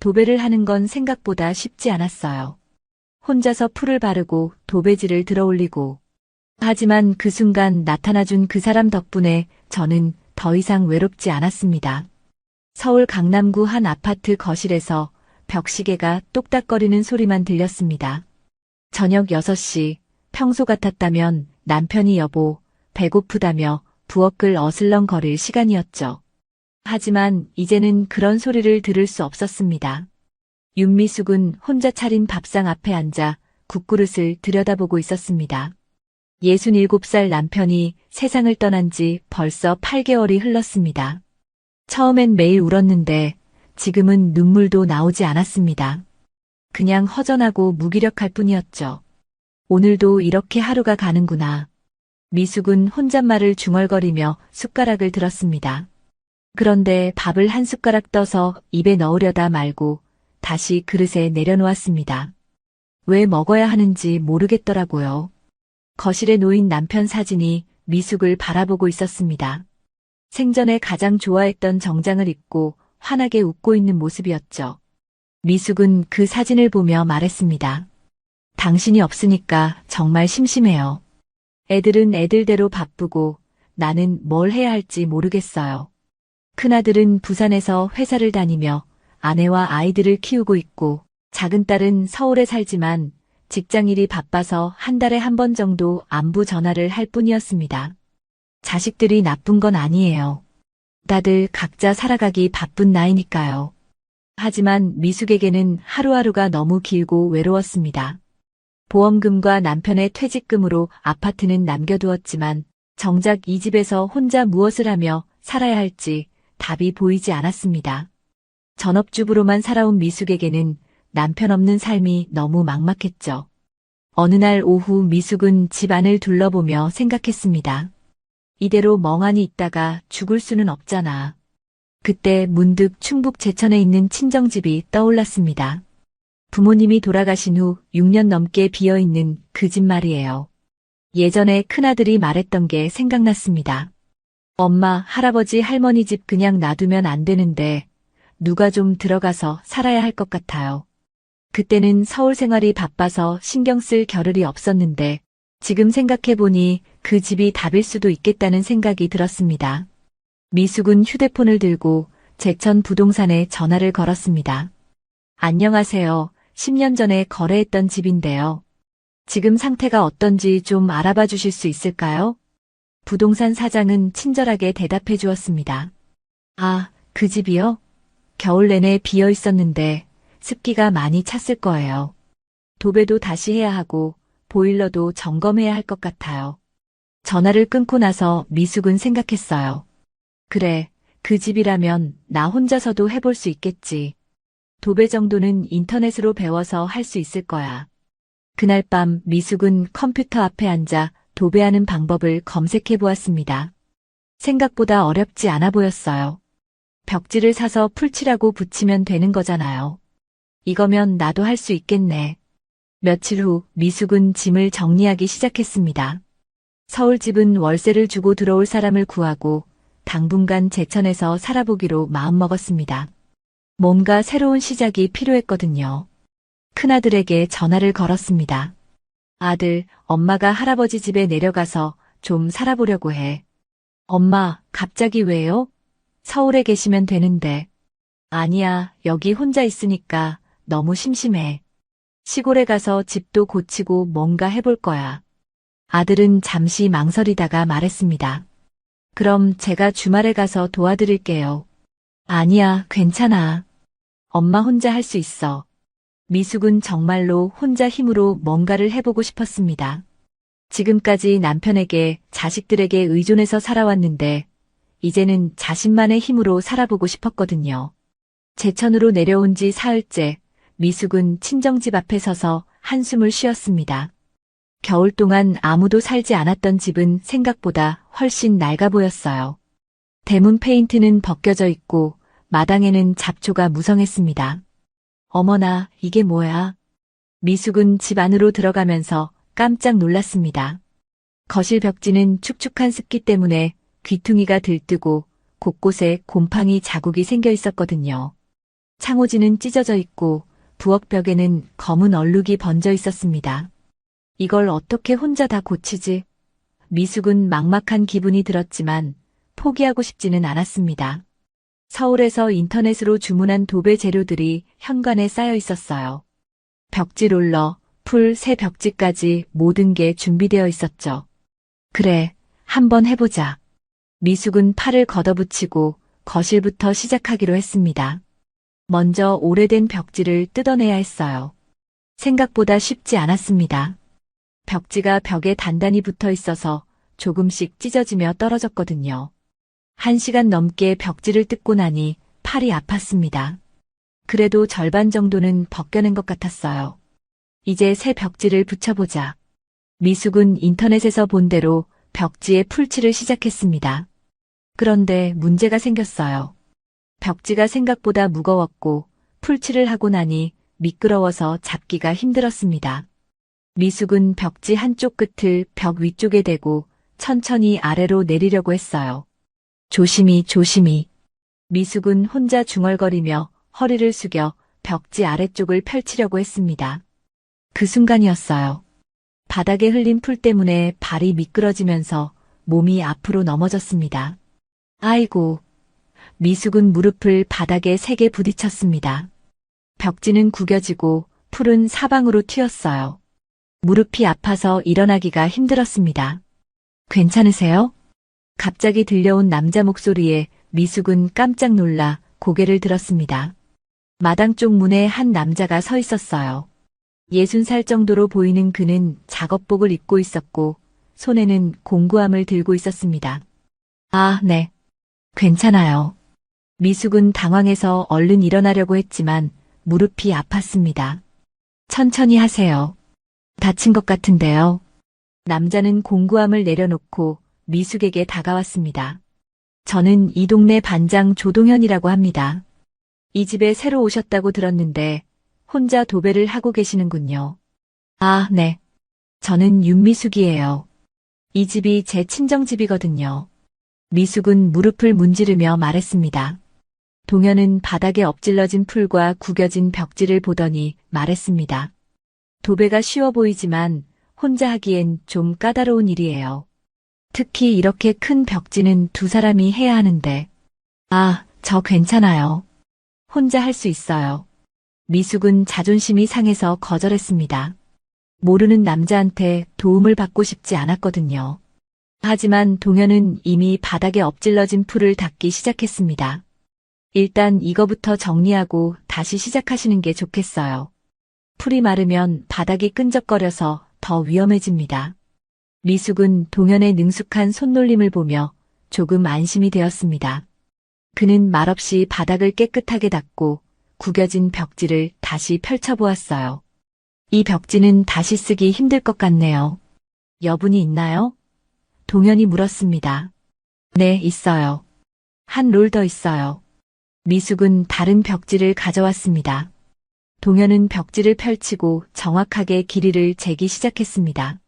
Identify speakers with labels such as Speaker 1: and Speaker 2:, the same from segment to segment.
Speaker 1: 도배를 하는 건 생각보다 쉽지 않았어요. 혼자서 풀을 바르고 도배지를 들어올리고. 하지만 그 순간 나타나준 그 사람 덕분에 저는 더 이상 외롭지 않았습니다. 서울 강남구 한 아파트 거실에서 벽시계가 똑딱거리는 소리만 들렸습니다. 저녁 6시, 평소 같았다면 남편이 여보, 배고프다며 부엌을 어슬렁거릴 시간이었죠. 하지만 이제는 그런 소리를 들을 수 없었습니다. 윤미숙은 혼자 차린 밥상 앞에 앉아 국그릇을 들여다보고 있었습니다. 67살 남편이 세상을 떠난 지 벌써 8개월이 흘렀습니다. 처음엔 매일 울었는데 지금은 눈물도 나오지 않았습니다. 그냥 허전하고 무기력할 뿐이었죠. 오늘도 이렇게 하루가 가는구나. 미숙은 혼잣말을 중얼거리며 숟가락을 들었습니다. 그런데 밥을 한 숟가락 떠서 입에 넣으려다 말고 다시 그릇에 내려놓았습니다. 왜 먹어야 하는지 모르겠더라고요. 거실에 놓인 남편 사진이 미숙을 바라보고 있었습니다. 생전에 가장 좋아했던 정장을 입고 환하게 웃고 있는 모습이었죠. 미숙은 그 사진을 보며 말했습니다. 당신이 없으니까 정말 심심해요. 애들은 애들대로 바쁘고 나는 뭘 해야 할지 모르겠어요. 큰아들은 부산에서 회사를 다니며 아내와 아이들을 키우고 있고 작은 딸은 서울에 살지만 직장일이 바빠서 한 달에 한 번 정도 안부 전화를 할 뿐이었습니다. 자식들이 나쁜 건 아니에요. 다들 각자 살아가기 바쁜 나이니까요. 하지만 미숙에게는 하루하루가 너무 길고 외로웠습니다. 보험금과 남편의 퇴직금으로 아파트는 남겨두었지만 정작 이 집에서 혼자 무엇을 하며 살아야 할지 답이 보이지 않았습니다. 전업주부로만 살아온 미숙에게는 남편 없는 삶이 너무 막막했죠. 어느 날 오후 미숙은 집 안을 둘러보며 생각했습니다. 이대로 멍하니 있다가 죽을 수는 없잖아. 그때 문득 충북 제천에 있는 친정집이 떠올랐습니다. 부모님이 돌아가신 후 6년 넘게 비어있는 그 집 말이에요. 예전에 큰아들이 말했던 게 생각났습니다. 엄마, 할아버지, 할머니 집 그냥 놔두면 안 되는데 누가 좀 들어가서 살아야 할 것 같아요. 그때는 서울 생활이 바빠서 신경 쓸 겨를이 없었는데 지금 생각해보니 그 집이 답일 수도 있겠다는 생각이 들었습니다. 미숙은 휴대폰을 들고 제천 부동산에 전화를 걸었습니다. 안녕하세요. 10년 전에 거래했던 집인데요. 지금 상태가 어떤지 좀 알아봐 주실 수 있을까요? 부동산 사장은 친절하게 대답해 주었습니다. 아, 그 집이요? 겨울 내내 비어 있었는데 습기가 많이 찼을 거예요. 도배도 다시 해야 하고 보일러도 점검해야 할 것 같아요. 전화를 끊고 나서 미숙은 생각했어요. 그래, 그 집이라면 나 혼자서도 해볼 수 있겠지. 도배 정도는 인터넷으로 배워서 할 수 있을 거야. 그날 밤 미숙은 컴퓨터 앞에 앉아 도배하는 방법을 검색해 보았습니다. 생각보다 어렵지 않아 보였어요. 벽지를 사서 풀칠하고 붙이면 되는 거잖아요. 이거면 나도 할 수 있겠네. 며칠 후 미숙은 짐을 정리하기 시작했습니다. 서울집은 월세를 주고 들어올 사람을 구하고 당분간 제천에서 살아보기로 마음먹었습니다. 뭔가 새로운 시작이 필요했거든요. 큰아들에게 전화를 걸었습니다. 아들, 엄마가 할아버지 집에 내려가서 좀 살아보려고 해. 엄마, 갑자기 왜요? 서울에 계시면 되는데. 아니야, 여기 혼자 있으니까 너무 심심해. 시골에 가서 집도 고치고 뭔가 해볼 거야. 아들은 잠시 망설이다가 말했습니다. 그럼 제가 주말에 가서 도와드릴게요. 아니야, 괜찮아. 엄마 혼자 할 수 있어. 미숙은 정말로 혼자 힘으로 뭔가를 해보고 싶었습니다. 지금까지 남편에게, 자식들에게 의존해서 살아왔는데 이제는 자신만의 힘으로 살아보고 싶었거든요. 제천으로 내려온 지 사흘째, 미숙은 친정집 앞에 서서 한숨을 쉬었습니다. 겨울 동안 아무도 살지 않았던 집은 생각보다 훨씬 낡아 보였어요. 대문 페인트는 벗겨져 있고 마당에는 잡초가 무성했습니다. 어머나, 이게 뭐야? 미숙은 집 안으로 들어가면서 깜짝 놀랐습니다. 거실 벽지는 축축한 습기 때문에 귀퉁이가 들뜨고 곳곳에 곰팡이 자국이 생겨 있었거든요. 창호지는 찢어져 있고 부엌벽에는 검은 얼룩이 번져 있었습니다. 이걸 어떻게 혼자 다 고치지? 미숙은 막막한 기분이 들었지만 포기하고 싶지는 않았습니다. 서울에서 인터넷으로 주문한 도배 재료들이 현관에 쌓여 있었어요. 벽지 롤러, 풀, 새 벽지까지 모든 게 준비되어 있었죠. 그래, 한번 해보자. 미숙은 팔을 걷어붙이고 거실부터 시작하기로 했습니다. 먼저 오래된 벽지를 뜯어내야 했어요. 생각보다 쉽지 않았습니다. 벽지가 벽에 단단히 붙어 있어서 조금씩 찢어지며 떨어졌거든요. 1시간 넘게 벽지를 뜯고 나니 팔이 아팠습니다. 그래도 절반 정도는 벗겨낸 것 같았어요. 이제 새 벽지를 붙여보자. 미숙은 인터넷에서 본 대로 벽지에 풀칠을 시작했습니다. 그런데 문제가 생겼어요. 벽지가 생각보다 무거웠고 풀칠을 하고 나니 미끄러워서 잡기가 힘들었습니다. 미숙은 벽지 한쪽 끝을 벽 위쪽에 대고 천천히 아래로 내리려고 했어요. 조심히 조심히. 미숙은 혼자 중얼거리며 허리를 숙여 벽지 아래쪽을 펼치려고 했습니다. 그 순간이었어요. 바닥에 흘린 풀 때문에 발이 미끄러지면서 몸이 앞으로 넘어졌습니다. 아이고. 미숙은 무릎을 바닥에 세게 부딪혔습니다. 벽지는 구겨지고 풀은 사방으로 튀었어요. 무릎이 아파서 일어나기가 힘들었습니다. 괜찮으세요? 갑자기 들려온 남자 목소리에 미숙은 깜짝 놀라 고개를 들었습니다. 마당 쪽 문에 한 남자가 서 있었어요. 60살 정도로 보이는 그는 작업복을 입고 있었고 손에는 공구함을 들고 있었습니다. 아, 네. 괜찮아요. 미숙은 당황해서 얼른 일어나려고 했지만 무릎이 아팠습니다. 천천히 하세요. 다친 것 같은데요. 남자는 공구함을 내려놓고 미숙에게 다가왔습니다. 저는 이 동네 반장 조동현이라고 합니다. 이 집에 새로 오셨다고 들었는데 혼자 도배를 하고 계시는군요. 아, 네. 저는 윤미숙이에요. 이 집이 제 친정집이거든요. 미숙은 무릎을 문지르며 말했습니다. 동현은 바닥에 엎질러진 풀과 구겨진 벽지를 보더니 말했습니다. 도배가 쉬워 보이지만 혼자 하기엔 좀 까다로운 일이에요. 특히 이렇게 큰 벽지는 2사람이 해야 하는데. 아, 저 괜찮아요. 혼자 할 수 있어요. 미숙은 자존심이 상해서 거절했습니다. 모르는 남자한테 도움을 받고 싶지 않았거든요. 하지만 동현은 이미 바닥에 엎질러진 풀을 닦기 시작했습니다. 일단 이거부터 정리하고 다시 시작하시는 게 좋겠어요. 풀이 마르면 바닥이 끈적거려서 더 위험해집니다. 미숙은 동현의 능숙한 손놀림을 보며 조금 안심이 되었습니다. 그는 말없이 바닥을 깨끗하게 닦고 구겨진 벽지를 다시 펼쳐보았어요. 이 벽지는 다시 쓰기 힘들 것 같네요. 여분이 있나요? 동현이 물었습니다. 네, 있어요. 한 롤 더 있어요. 미숙은 다른 벽지를 가져왔습니다. 동현은 벽지를 펼치고 정확하게 길이를 재기 시작했습니다.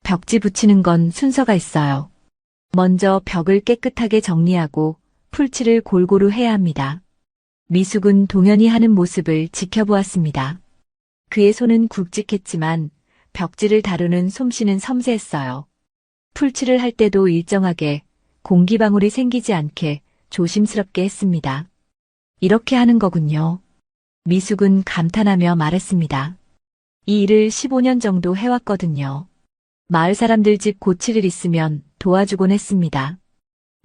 Speaker 1: 벽지 붙이는 건 순서가 있어요. 먼저 벽을 깨끗하게 정리하고 풀칠을 골고루 해야 합니다. 미숙은 동현이 하는 모습을 지켜보았습니다. 그의 손은 굵직했지만 벽지를 다루는 솜씨는 섬세했어요. 풀칠을 할 때도 일정하게 공기방울이 생기지 않게 조심스럽게 했습니다. 이렇게 하는 거군요. 미숙은 감탄하며 말했습니다. 이 일을 15년 정도 해왔거든요. 마을 사람들 집 고칠 일 있으면 도와주곤 했습니다.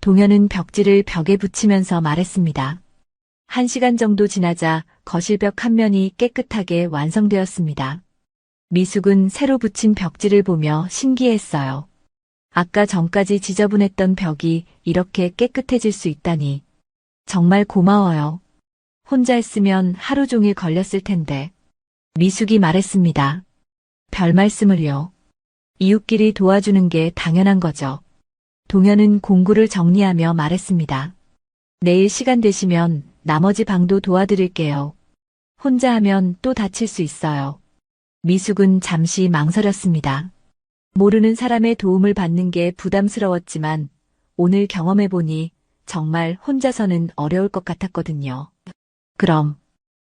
Speaker 1: 동현은 벽지를 벽에 붙이면서 말했습니다. 1시간 정도 지나자 거실벽 한 면이 깨끗하게 완성되었습니다. 미숙은 새로 붙인 벽지를 보며 신기했어요. 아까 전까지 지저분했던 벽이 이렇게 깨끗해질 수 있다니. 정말 고마워요. 혼자 했으면 하루 종일 걸렸을 텐데. 미숙이 말했습니다. 별 말씀을요. 이웃끼리 도와주는 게 당연한 거죠. 동현은 공구를 정리하며 말했습니다. 내일 시간 되시면 나머지 방도 도와드릴게요. 혼자 하면 또 다칠 수 있어요. 미숙은 잠시 망설였습니다. 모르는 사람의 도움을 받는 게 부담스러웠지만 오늘 경험해보니 정말 혼자서는 어려울 것 같았거든요. 그럼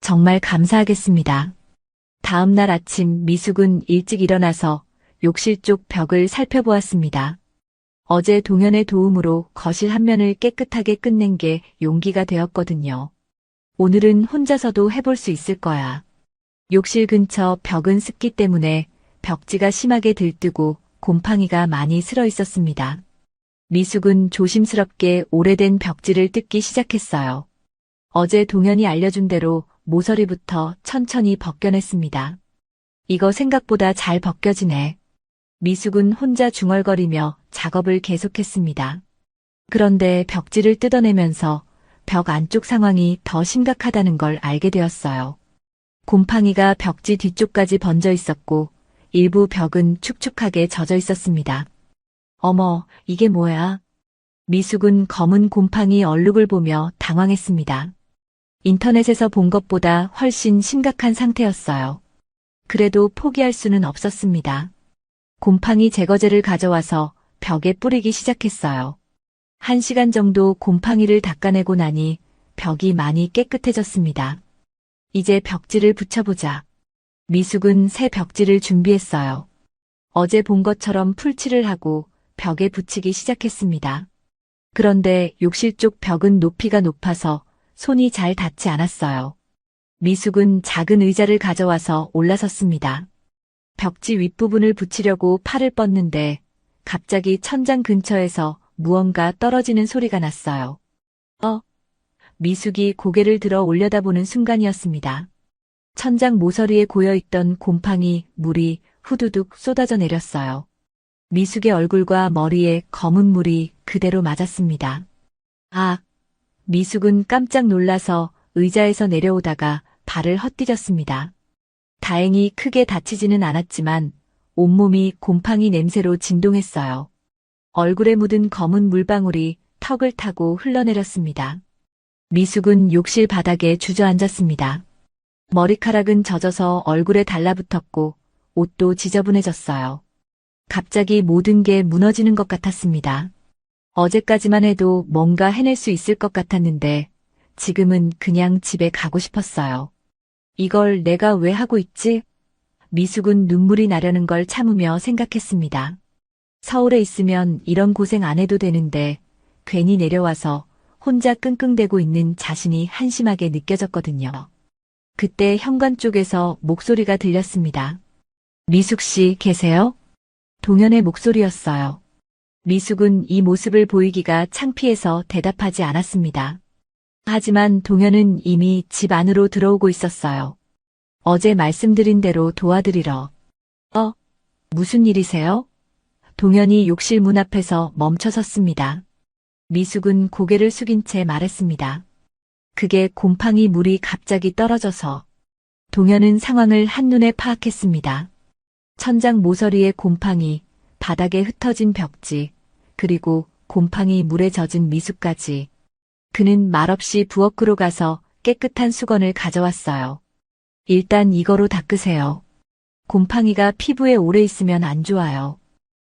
Speaker 1: 정말 감사하겠습니다. 다음 날 아침 미숙은 일찍 일어나서 욕실 쪽 벽을 살펴보았습니다. 어제 동현의 도움으로 거실 한 면을 깨끗하게 끝낸 게 용기가 되었거든요. 오늘은 혼자서도 해볼 수 있을 거야. 욕실 근처 벽은 습기 때문에 벽지가 심하게 들뜨고 곰팡이가 많이 슬어 있었습니다. 미숙은 조심스럽게 오래된 벽지를 뜯기 시작했어요. 어제 동현이 알려준 대로 모서리부터 천천히 벗겨냈습니다. 이거 생각보다 잘 벗겨지네. 미숙은 혼자 중얼거리며 작업을 계속했습니다. 그런데 벽지를 뜯어내면서 벽 안쪽 상황이 더 심각하다는 걸 알게 되었어요. 곰팡이가 벽지 뒤쪽까지 번져 있었고 일부 벽은 축축하게 젖어 있었습니다. 어머, 이게 뭐야? 미숙은 검은 곰팡이 얼룩을 보며 당황했습니다. 인터넷에서 본 것보다 훨씬 심각한 상태였어요. 그래도 포기할 수는 없었습니다. 곰팡이 제거제를 가져와서 벽에 뿌리기 시작했어요. 1시간 정도 곰팡이를 닦아내고 나니 벽이 많이 깨끗해졌습니다. 이제 벽지를 붙여보자. 미숙은 새 벽지를 준비했어요. 어제 본 것처럼 풀칠을 하고 벽에 붙이기 시작했습니다. 그런데 욕실 쪽 벽은 높이가 높아서 손이 잘 닿지 않았어요. 미숙은 작은 의자를 가져와서 올라섰습니다. 벽지 윗부분을 붙이려고 팔을 뻗는데 갑자기 천장 근처에서 무언가 떨어지는 소리가 났어요. 미숙이 고개를 들어 올려다보는 순간이었습니다. 천장 모서리에 고여있던 곰팡이 물이 후두둑 쏟아져 내렸어요. 미숙의 얼굴과 머리에 검은 물이 그대로 맞았습니다. 미숙은 깜짝 놀라서 의자에서 내려오다가 발을 헛디뎠습니다. 다행히 크게 다치지는 않았지만 온몸이 곰팡이 냄새로 진동했어요. 얼굴에 묻은 검은 물방울이 턱을 타고 흘러내렸습니다. 미숙은 욕실 바닥에 주저앉았습니다. 머리카락은 젖어서 얼굴에 달라붙었고 옷도 지저분해졌어요. 갑자기 모든 게 무너지는 것 같았습니다. 어제까지만 해도 뭔가 해낼 수 있을 것 같았는데 지금은 그냥 집에 가고 싶었어요. 이걸 내가 왜 하고 있지? 미숙은 눈물이 나려는 걸 참으며 생각했습니다. 서울에 있으면 이런 고생 안 해도 되는데 괜히 내려와서 혼자 끙끙대고 있는 자신이 한심하게 느껴졌거든요. 그때 현관 쪽에서 목소리가 들렸습니다. 미숙 씨 계세요? 동현의 목소리였어요. 미숙은 이 모습을 보이기가 창피해서 대답하지 않았습니다. 하지만 동현은 이미 집 안으로 들어오고 있었어요. 어제 말씀드린 대로 도와드리러. 무슨 일이세요? 동현이 욕실 문 앞에서 멈춰 섰습니다. 미숙은 고개를 숙인 채 말했습니다. 그게 곰팡이 물이 갑자기 떨어져서. 동현은 상황을 한눈에 파악했습니다. 천장 모서리의 곰팡이, 바닥에 흩어진 벽지, 그리고 곰팡이 물에 젖은 미숙까지. 그는 말없이 부엌으로 가서 깨끗한 수건을 가져왔어요. 일단 이거로 닦으세요. 곰팡이가 피부에 오래 있으면 안 좋아요.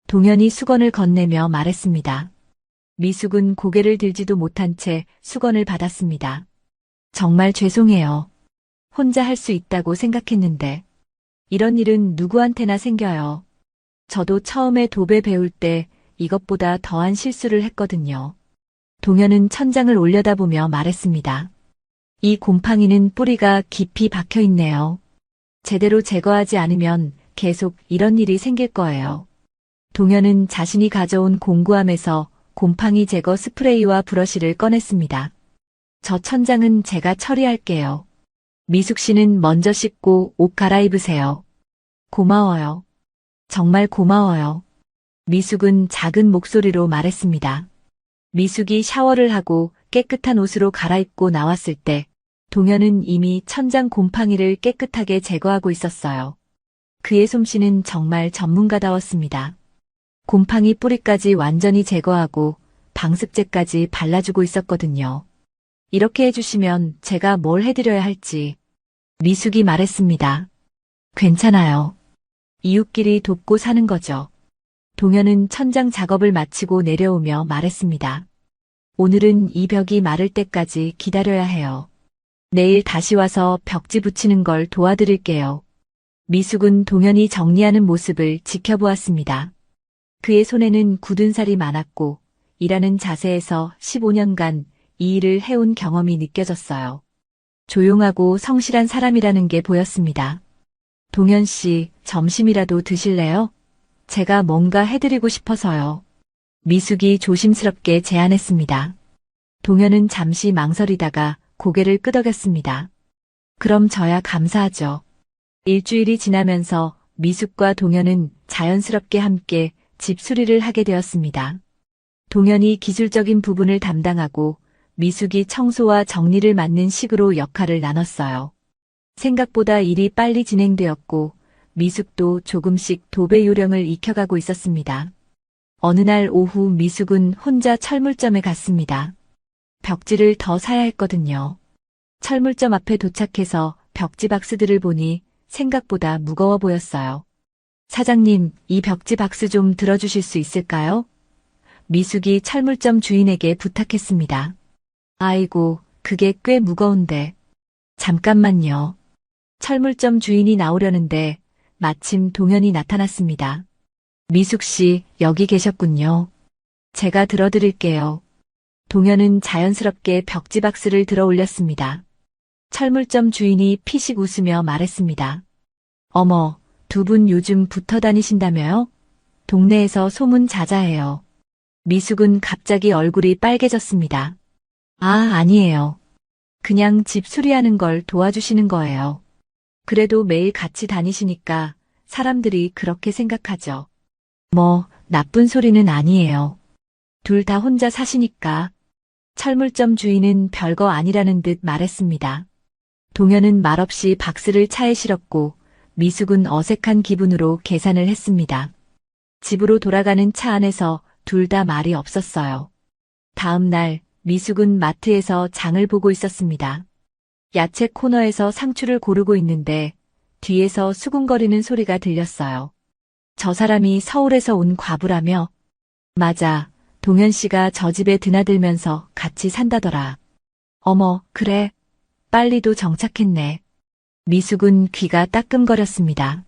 Speaker 1: 동현이 수건을 건네며 말했습니다. 미숙은 고개를 들지도 못한 채 수건을 받았습니다. 정말 죄송해요. 혼자 할 수 있다고 생각했는데. 이런 일은 누구한테나 생겨요. 저도 처음에 도배 배울 때 이것보다 더한 실수를 했거든요. 동현은 천장을 올려다보며 말했습니다. 이 곰팡이는 뿌리가 깊이 박혀 있네요. 제대로 제거하지 않으면 계속 이런 일이 생길 거예요. 동현은 자신이 가져온 공구함에서 곰팡이 제거 스프레이와 브러쉬를 꺼냈습니다. 저 천장은 제가 처리할게요. 미숙 씨는 먼저 씻고 옷 갈아입으세요. 고마워요. 정말 고마워요. 미숙은 작은 목소리로 말했습니다. 미숙이 샤워를 하고 깨끗한 옷으로 갈아입고 나왔을 때 동현은 이미 천장 곰팡이를 깨끗하게 제거하고 있었어요. 그의 솜씨는 정말 전문가다웠습니다. 곰팡이 뿌리까지 완전히 제거하고 방습제까지 발라주고 있었거든요. 이렇게 해주시면 제가 뭘 해드려야 할지. 미숙이 말했습니다. 괜찮아요. 이웃끼리 돕고 사는 거죠. 동현은 천장 작업을 마치고 내려오며 말했습니다. 오늘은 이 벽이 마를 때까지 기다려야 해요. 내일 다시 와서 벽지 붙이는 걸 도와드릴게요. 미숙은 동현이 정리하는 모습을 지켜보았습니다. 그의 손에는 굳은 살이 많았고 일하는 자세에서 15년간 이 일을 해온 경험이 느껴졌어요. 조용하고 성실한 사람이라는 게 보였습니다. 동현 씨, 점심이라도 드실래요? 제가 뭔가 해드리고 싶어서요. 미숙이 조심스럽게 제안했습니다. 동현은 잠시 망설이다가 고개를 끄덕였습니다. 그럼 저야 감사하죠. 일주일이 지나면서 미숙과 동현은 자연스럽게 함께 집 수리를 하게 되었습니다. 동현이 기술적인 부분을 담당하고 미숙이 청소와 정리를 맡는 식으로 역할을 나눴어요. 생각보다 일이 빨리 진행되었고 미숙도 조금씩 도배 요령을 익혀가고 있었습니다. 어느 날 오후 미숙은 혼자 철물점에 갔습니다. 벽지를 더 사야 했거든요. 철물점 앞에 도착해서 벽지 박스들을 보니 생각보다 무거워 보였어요. 사장님, 이 벽지 박스 좀 들어주실 수 있을까요? 미숙이 철물점 주인에게 부탁했습니다. 아이고, 그게 꽤 무거운데. 잠깐만요. 철물점 주인이 나오려는데 마침 동현이 나타났습니다. 미숙 씨, 여기 계셨군요. 제가 들어드릴게요. 동현은 자연스럽게 벽지 박스를 들어 올렸습니다. 철물점 주인이 피식 웃으며 말했습니다. 어머, 두 분 요즘 붙어 다니신다며요? 동네에서 소문 자자해요. 미숙은 갑자기 얼굴이 빨개졌습니다. 아, 아니에요. 그냥 집 수리하는 걸 도와주시는 거예요. 그래도 매일 같이 다니시니까 사람들이 그렇게 생각하죠. 뭐, 나쁜 소리는 아니에요. 둘 다 혼자 사시니까. 철물점 주인은 별거 아니라는 듯 말했습니다. 동현은 말없이 박스를 차에 실었고 미숙은 어색한 기분으로 계산을 했습니다. 집으로 돌아가는 차 안에서 둘 다 말이 없었어요. 다음 날 미숙은 마트에서 장을 보고 있었습니다. 야채 코너에서 상추를 고르고 있는데 뒤에서 수군거리는 소리가 들렸어요. 저 사람이 서울에서 온 과부라며? 맞아. 동현 씨가 저 집에 드나들면서 같이 산다더라. 어머, 그래. 빨리도 정착했네. 미숙은 귀가 따끔거렸습니다.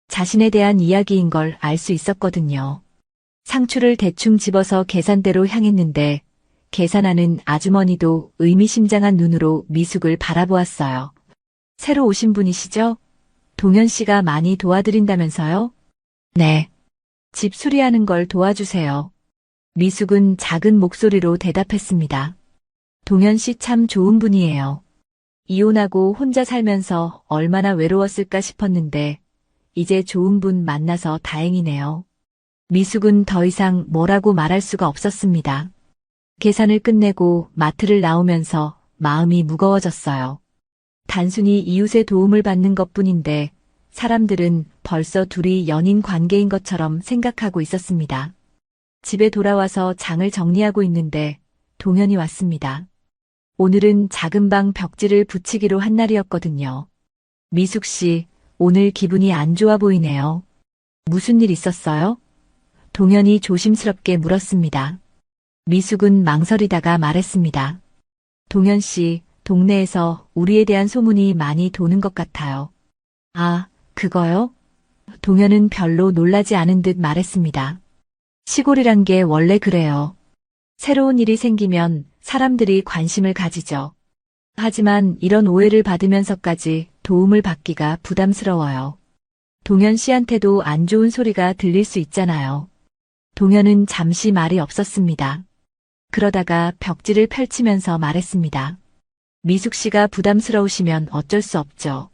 Speaker 1: 자신에 대한 이야기인 걸 알 수 있었거든요. 상추를 대충 집어서 계산대로 향했는데 계산하는 아주머니도 의미심장한 눈으로 미숙을 바라보았어요. 새로 오신 분이시죠? 동현 씨가 많이 도와드린다면서요? 네. 집 수리하는 걸 도와주세요. 미숙은 작은 목소리로 대답했습니다. 동현 씨 참 좋은 분이에요. 이혼하고 혼자 살면서 얼마나 외로웠을까 싶었는데 이제 좋은 분 만나서 다행이네요. 미숙은 더 이상 뭐라고 말할 수가 없었습니다. 계산을 끝내고 마트를 나오면서 마음이 무거워졌어요. 단순히 이웃의 도움을 받는 것뿐인데 사람들은 벌써 둘이 연인 관계인 것처럼 생각하고 있었습니다. 집에 돌아와서 장을 정리하고 있는데 동현이 왔습니다. 오늘은 작은 방 벽지를 붙이기로 한 날이었거든요. 미숙 씨, 오늘 기분이 안 좋아 보이네요. 무슨 일 있었어요? 동현이 조심스럽게 물었습니다. 미숙은 망설이다가 말했습니다. 동현 씨, 동네에서 우리에 대한 소문이 많이 도는 것 같아요. 아, 그거요? 동현은 별로 놀라지 않은 듯 말했습니다. 시골이란 게 원래 그래요. 새로운 일이 생기면 사람들이 관심을 가지죠. 하지만 이런 오해를 받으면서까지 도움을 받기가 부담스러워요. 동현 씨한테도 안 좋은 소리가 들릴 수 있잖아요. 동현은 잠시 말이 없었습니다. 그러다가 벽지를 펼치면서 말했습니다. 미숙 씨가 부담스러우시면 어쩔 수 없죠.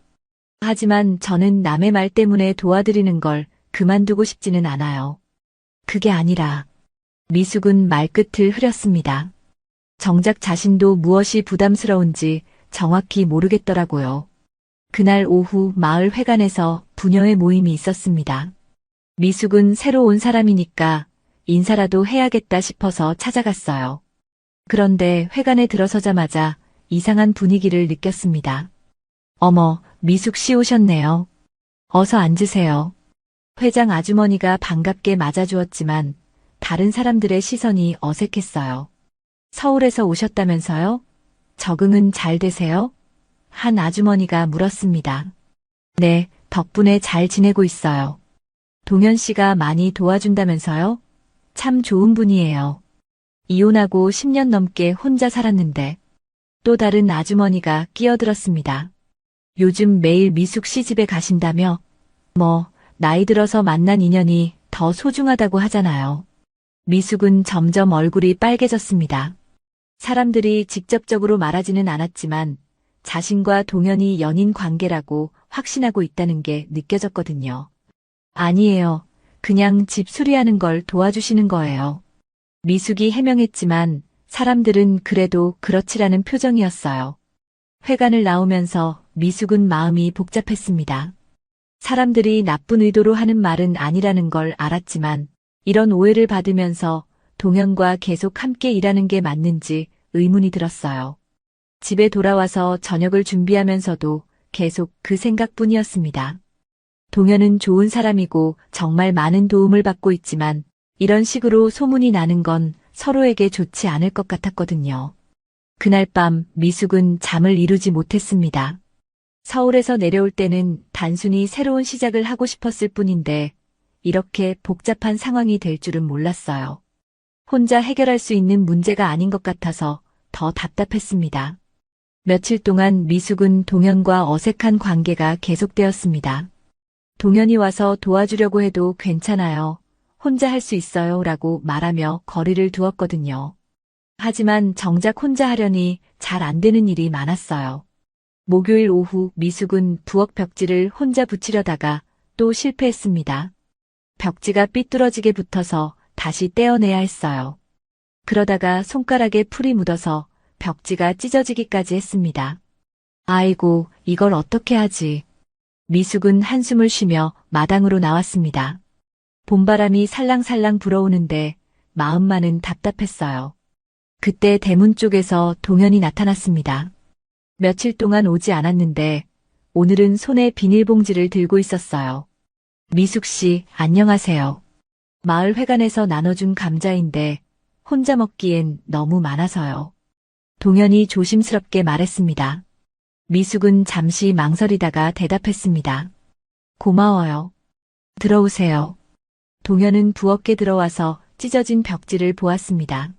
Speaker 1: 하지만 저는 남의 말 때문에 도와드리는 걸 그만두고 싶지는 않아요. 그게 아니라 미숙은 말끝을 흐렸습니다. 정작 자신도 무엇이 부담스러운지 정확히 모르겠더라고요. 그날 오후 마을 회관에서 부녀의 모임이 있었습니다. 미숙은 새로 온 사람이니까 인사라도 해야겠다 싶어서 찾아갔어요. 그런데 회관에 들어서자마자 이상한 분위기를 느꼈습니다. 어머, 미숙 씨 오셨네요. 어서 앉으세요. 회장 아주머니가 반갑게 맞아주었지만 다른 사람들의 시선이 어색했어요. 서울에서 오셨다면서요? 적응은 잘 되세요? 한 아주머니가 물었습니다. 네, 덕분에 잘 지내고 있어요. 동현 씨가 많이 도와준다면서요? 참 좋은 분이에요. 이혼하고 10년 넘게 혼자 살았는데 또 다른 아주머니가 끼어들었습니다. 요즘 매일 미숙 씨 집에 가신다며? 나이 들어서 만난 인연이 더 소중하다고 하잖아요. 미숙은 점점 얼굴이 빨개졌습니다. 사람들이 직접적으로 말하지는 않았지만 자신과 동현이 연인 관계라고 확신하고 있다는 게 느껴졌거든요. 아니에요. 그냥 집 수리하는 걸 도와주시는 거예요. 미숙이 해명했지만 사람들은 그래도 그렇지라는 표정이었어요. 회관을 나오면서 미숙은 마음이 복잡했습니다. 사람들이 나쁜 의도로 하는 말은 아니라는 걸 알았지만 이런 오해를 받으면서 동현과 계속 함께 일하는 게 맞는지 의문이 들었어요. 집에 돌아와서 저녁을 준비하면서도 계속 그 생각뿐이었습니다. 동현은 좋은 사람이고 정말 많은 도움을 받고 있지만 이런 식으로 소문이 나는 건 서로에게 좋지 않을 것 같았거든요. 그날 밤 미숙은 잠을 이루지 못했습니다. 서울에서 내려올 때는 단순히 새로운 시작을 하고 싶었을 뿐인데 이렇게 복잡한 상황이 될 줄은 몰랐어요. 혼자 해결할 수 있는 문제가 아닌 것 같아서 더 답답했습니다. 며칠 동안 미숙은 동현과 어색한 관계가 계속되었습니다. 동현이 와서 도와주려고 해도 괜찮아요. 혼자 할 수 있어요. 라고 말하며 거리를 두었거든요. 하지만 정작 혼자 하려니 잘 안 되는 일이 많았어요. 목요일 오후 미숙은 부엌 벽지를 혼자 붙이려다가 또 실패했습니다. 벽지가 삐뚤어지게 붙어서 다시 떼어내야 했어요. 그러다가 손가락에 풀이 묻어서 벽지가 찢어지기까지 했습니다. 아이고, 이걸 어떻게 하지? 미숙은 한숨을 쉬며 마당으로 나왔습니다. 봄바람이 살랑살랑 불어오는데 마음만은 답답했어요. 그때 대문 쪽에서 동현이 나타났습니다. 며칠 동안 오지 않았는데 오늘은 손에 비닐봉지를 들고 있었어요. 미숙 씨, 안녕하세요. 마을 회관에서 나눠준 감자인데 혼자 먹기엔 너무 많아서요. 동현이 조심스럽게 말했습니다. 미숙은 잠시 망설이다가 대답했습니다. 고마워요. 들어오세요. 동현은 부엌에 들어와서 찢어진 벽지를 보았습니다.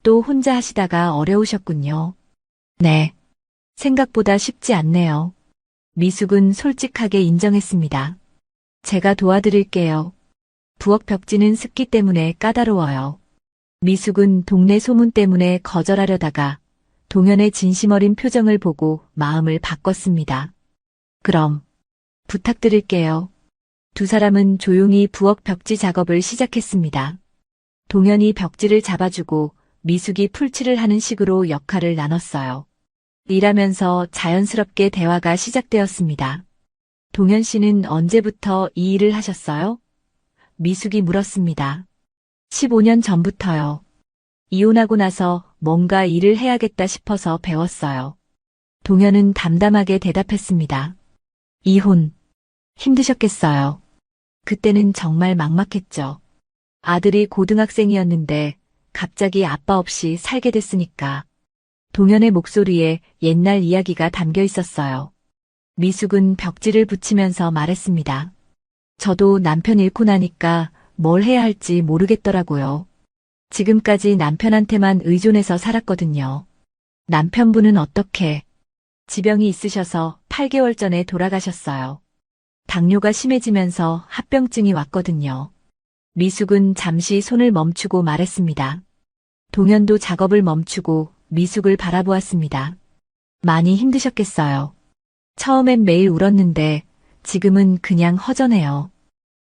Speaker 1: 또 혼자 하시다가 어려우셨군요. 네. 생각보다 쉽지 않네요. 미숙은 솔직하게 인정했습니다. 제가 도와드릴게요. 부엌 벽지는 습기 때문에 까다로워요. 미숙은 동네 소문 때문에 거절하려다가 동현의 진심 어린 표정을 보고 마음을 바꿨습니다. 그럼 부탁드릴게요. 두 사람은 조용히 부엌 벽지 작업을 시작했습니다. 동현이 벽지를 잡아주고 미숙이 풀칠을 하는 식으로 역할을 나눴어요. 일하면서 자연스럽게 대화가 시작되었습니다. 동현 씨는 언제부터 이 일을 하셨어요? 미숙이 물었습니다. 15년 전부터요. 이혼하고 나서 뭔가 일을 해야겠다 싶어서 배웠어요. 동현은 담담하게 대답했습니다. 이혼. 힘드셨겠어요. 그때는 정말 막막했죠. 아들이 고등학생이었는데 갑자기 아빠 없이 살게 됐으니까. 동현의 목소리에 옛날 이야기가 담겨 있었어요. 미숙은 벽지를 붙이면서 말했습니다. 저도 남편 잃고 나니까 뭘 해야 할지 모르겠더라고요. 지금까지 남편한테만 의존해서 살았거든요. 남편분은 어떻게? 지병이 있으셔서 8개월 전에 돌아가셨어요. 당뇨가 심해지면서 합병증이 왔거든요. 미숙은 잠시 손을 멈추고 말했습니다. 동현도 작업을 멈추고 미숙을 바라보았습니다. 많이 힘드셨겠어요. 처음엔 매일 울었는데 지금은 그냥 허전해요.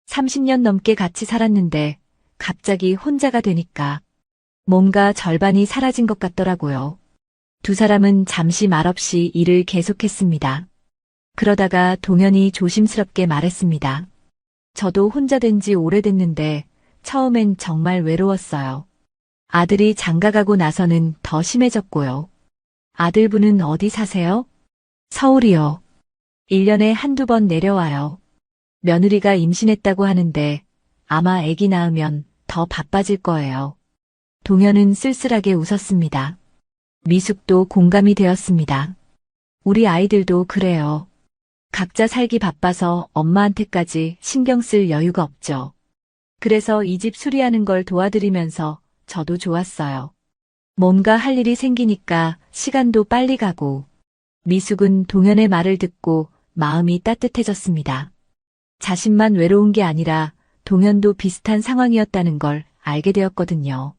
Speaker 1: 30년 넘게 같이 살았는데 갑자기 혼자가 되니까 뭔가 절반이 사라진 것 같더라고요. 두 사람은 잠시 말없이 일을 계속했습니다. 그러다가 동현이 조심스럽게 말했습니다. 저도 혼자 된 지 오래됐는데 처음엔 정말 외로웠어요. 아들이 장가가고 나서는 더 심해졌고요. 아들분은 어디 사세요? 서울이요. 1년에 한두 번 내려와요. 며느리가 임신했다고 하는데 아마 아기 낳으면 더 바빠질 거예요. 동현은 쓸쓸하게 웃었습니다. 미숙도 공감이 되었습니다. 우리 아이들도 그래요. 각자 살기 바빠서 엄마한테까지 신경 쓸 여유가 없죠. 그래서 이 집 수리하는 걸 도와드리면서 저도 좋았어요. 뭔가 할 일이 생기니까 시간도 빨리 가고, 미숙은 동현의 말을 듣고 마음이 따뜻해졌습니다. 자신만 외로운 게 아니라 동현도 비슷한 상황이었다는 걸 알게 되었거든요.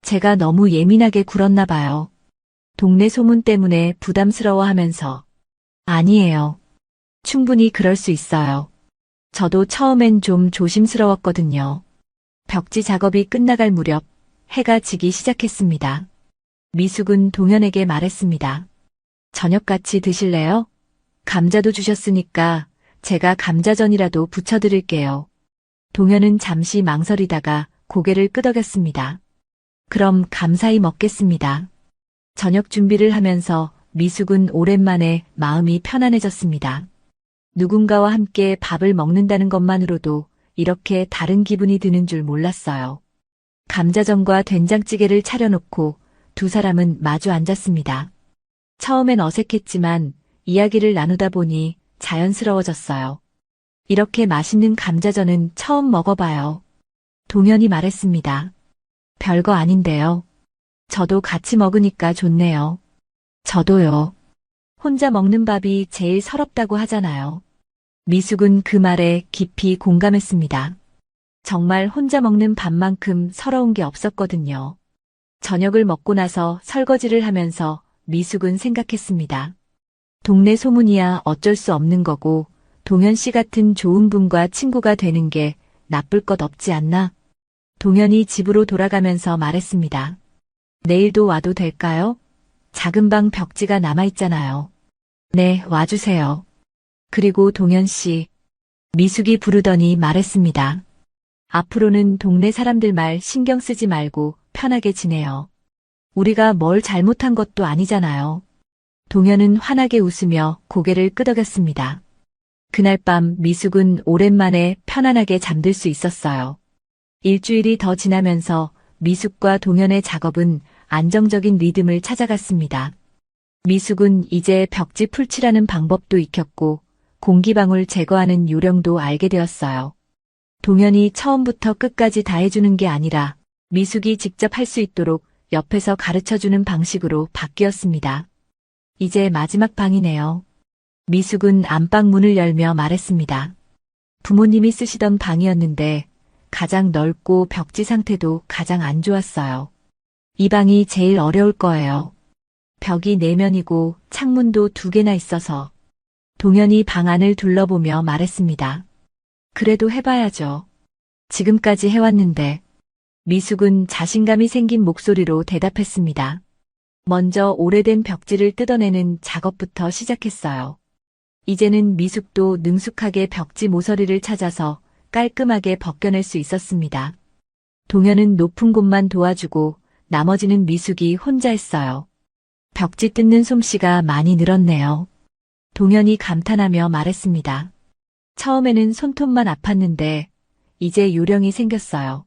Speaker 1: 제가 너무 예민하게 굴었나 봐요. 동네 소문 때문에 부담스러워하면서. 아니에요. 충분히 그럴 수 있어요. 저도 처음엔 좀 조심스러웠거든요. 벽지 작업이 끝나갈 무렵 해가 지기 시작했습니다. 미숙은 동현에게 말했습니다. 저녁 같이 드실래요? 감자도 주셨으니까 제가 감자전이라도 부쳐드릴게요. 동현은 잠시 망설이다가 고개를 끄덕였습니다. 그럼 감사히 먹겠습니다. 저녁 준비를 하면서 미숙은 오랜만에 마음이 편안해졌습니다. 누군가와 함께 밥을 먹는다는 것만으로도 이렇게 다른 기분이 드는 줄 몰랐어요. 감자전과 된장찌개를 차려놓고 두 사람은 마주 앉았습니다. 처음엔 어색했지만 이야기를 나누다 보니 자연스러워졌어요. 이렇게 맛있는 감자전은 처음 먹어봐요. 동현이 말했습니다. 별거 아닌데요. 저도 같이 먹으니까 좋네요. 저도요. 혼자 먹는 밥이 제일 서럽다고 하잖아요. 미숙은 그 말에 깊이 공감했습니다. 정말 혼자 먹는 밥만큼 서러운 게 없었거든요. 저녁을 먹고 나서 설거지를 하면서 미숙은 생각했습니다. 동네 소문이야 어쩔 수 없는 거고 동현 씨 같은 좋은 분과 친구가 되는 게 나쁠 것 없지 않나? 동현이 집으로 돌아가면서 말했습니다. 내일도 와도 될까요? 작은 방 벽지가 남아있잖아요. 네, 와주세요. 그리고 동현 씨, 미숙이 부르더니 말했습니다. 앞으로는 동네 사람들 말 신경 쓰지 말고 편하게 지내요. 우리가 뭘 잘못한 것도 아니잖아요. 동현은 환하게 웃으며 고개를 끄덕였습니다. 그날 밤 미숙은 오랜만에 편안하게 잠들 수 있었어요. 일주일이 더 지나면서 미숙과 동현의 작업은 안정적인 리듬을 찾아갔습니다. 미숙은 이제 벽지 풀칠하는 방법도 익혔고 공기방울 제거하는 요령도 알게 되었어요. 동현이 처음부터 끝까지 다 해주는 게 아니라 미숙이 직접 할 수 있도록 옆에서 가르쳐주는 방식으로 바뀌었습니다. 이제 마지막 방이네요. 미숙은 안방 문을 열며 말했습니다. 부모님이 쓰시던 방이었는데 가장 넓고 벽지 상태도 가장 안 좋았어요. 이 방이 제일 어려울 거예요. 벽이 4면이고 창문도 2개나 있어서. 동현이 방 안을 둘러보며 말했습니다. 그래도 해봐야죠. 지금까지 해왔는데. 미숙은 자신감이 생긴 목소리로 대답했습니다. 먼저 오래된 벽지를 뜯어내는 작업부터 시작했어요. 이제는 미숙도 능숙하게 벽지 모서리를 찾아서 깔끔하게 벗겨낼 수 있었습니다. 동현은 높은 곳만 도와주고 나머지는 미숙이 혼자 했어요. 벽지 뜯는 솜씨가 많이 늘었네요. 동현이 감탄하며 말했습니다. 처음에는 손톱만 아팠는데 이제 요령이 생겼어요.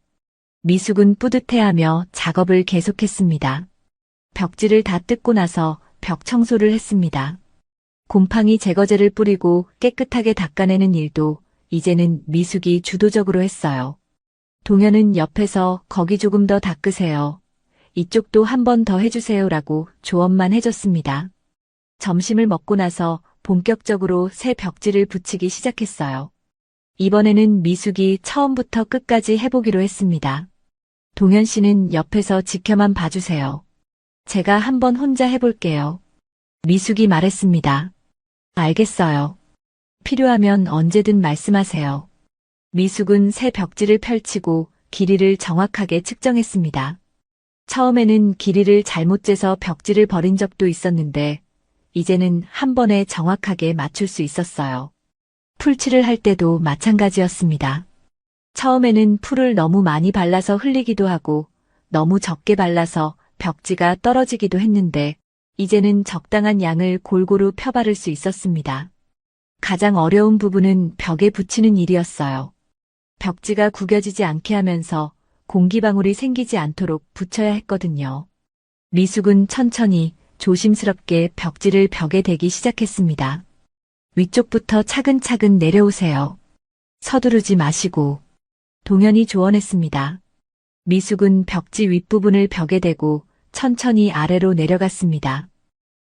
Speaker 1: 미숙은 뿌듯해하며 작업을 계속했습니다. 벽지를 다 뜯고 나서 벽 청소를 했습니다. 곰팡이 제거제를 뿌리고 깨끗하게 닦아내는 일도 이제는 미숙이 주도적으로 했어요. 동현은 옆에서 거기 조금 더 닦으세요. 이쪽도 한 번 더 해주세요라고 조언만 해줬습니다. 점심을 먹고 나서 본격적으로 새 벽지를 붙이기 시작했어요. 이번에는 미숙이 처음부터 끝까지 해보기로 했습니다. 동현 씨는 옆에서 지켜만 봐주세요. 제가 한번 혼자 해볼게요. 미숙이 말했습니다. 알겠어요. 필요하면 언제든 말씀하세요. 미숙은 새 벽지를 펼치고 길이를 정확하게 측정했습니다. 처음에는 길이를 잘못 재서 벽지를 버린 적도 있었는데 이제는 한 번에 정확하게 맞출 수 있었어요. 풀칠을 할 때도 마찬가지였습니다. 처음에는 풀을 너무 많이 발라서 흘리기도 하고 너무 적게 발라서 벽지가 떨어지기도 했는데 이제는 적당한 양을 골고루 펴바를 수 있었습니다. 가장 어려운 부분은 벽에 붙이는 일이었어요. 벽지가 구겨지지 않게 하면서 공기방울이 생기지 않도록 붙여야 했거든요. 미숙은 천천히 조심스럽게 벽지를 벽에 대기 시작했습니다. 위쪽부터 차근차근 내려오세요. 서두르지 마시고. 동현이 조언했습니다. 미숙은 벽지 윗부분을 벽에 대고 천천히 아래로 내려갔습니다.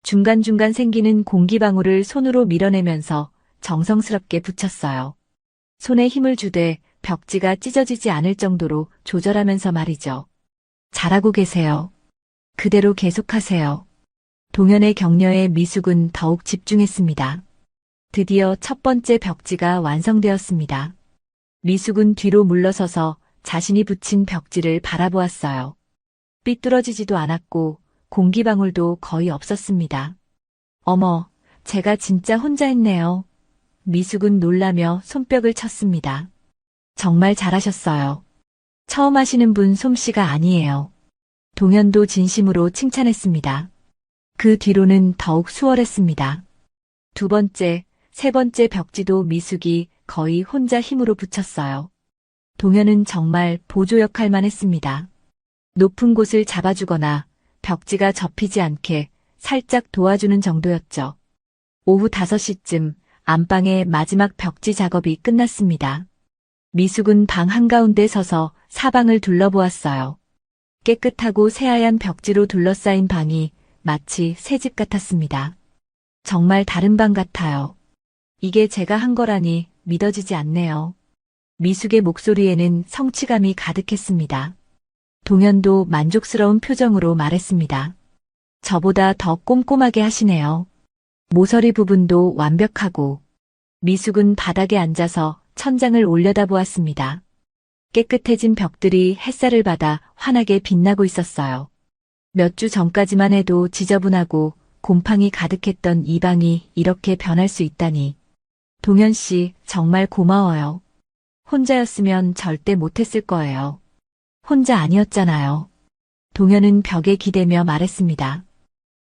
Speaker 1: 중간중간 생기는 공기방울을 손으로 밀어내면서 정성스럽게 붙였어요. 손에 힘을 주되 벽지가 찢어지지 않을 정도로 조절하면서 말이죠. 잘하고 계세요. 그대로 계속하세요. 동현의 격려에 미숙은 더욱 집중했습니다. 드디어 첫 번째 벽지가 완성되었습니다. 미숙은 뒤로 물러서서 자신이 붙인 벽지를 바라보았어요. 삐뚤어지지도 않았고 공기방울도 거의 없었습니다. 어머, 제가 진짜 혼자 했네요. 미숙은 놀라며 손뼉을 쳤습니다. 정말 잘하셨어요. 처음 하시는 분 솜씨가 아니에요. 동현도 진심으로 칭찬했습니다. 그 뒤로는 더욱 수월했습니다. 두 번째, 세 번째 벽지도 미숙이 거의 혼자 힘으로 붙였어요. 동현은 정말 보조 역할만 했습니다. 높은 곳을 잡아주거나 벽지가 접히지 않게 살짝 도와주는 정도였죠. 오후 5시쯤 안방의 마지막 벽지 작업이 끝났습니다. 미숙은 방 한가운데 서서 사방을 둘러보았어요. 깨끗하고 새하얀 벽지로 둘러싸인 방이 마치 새 집 같았습니다. 정말 다른 방 같아요. 이게 제가 한 거라니 믿어지지 않네요. 미숙의 목소리에는 성취감이 가득했습니다. 동현도 만족스러운 표정으로 말했습니다. 저보다 더 꼼꼼하게 하시네요. 모서리 부분도 완벽하고. 미숙은 바닥에 앉아서 천장을 올려다보았습니다. 깨끗해진 벽들이 햇살을 받아 환하게 빛나고 있었어요. 몇 주 전까지만 해도 지저분하고 곰팡이 가득했던 이 방이 이렇게 변할 수 있다니. 동현 씨, 정말 고마워요. 혼자였으면 절대 못했을 거예요. 혼자 아니었잖아요. 동현은 벽에 기대며 말했습니다.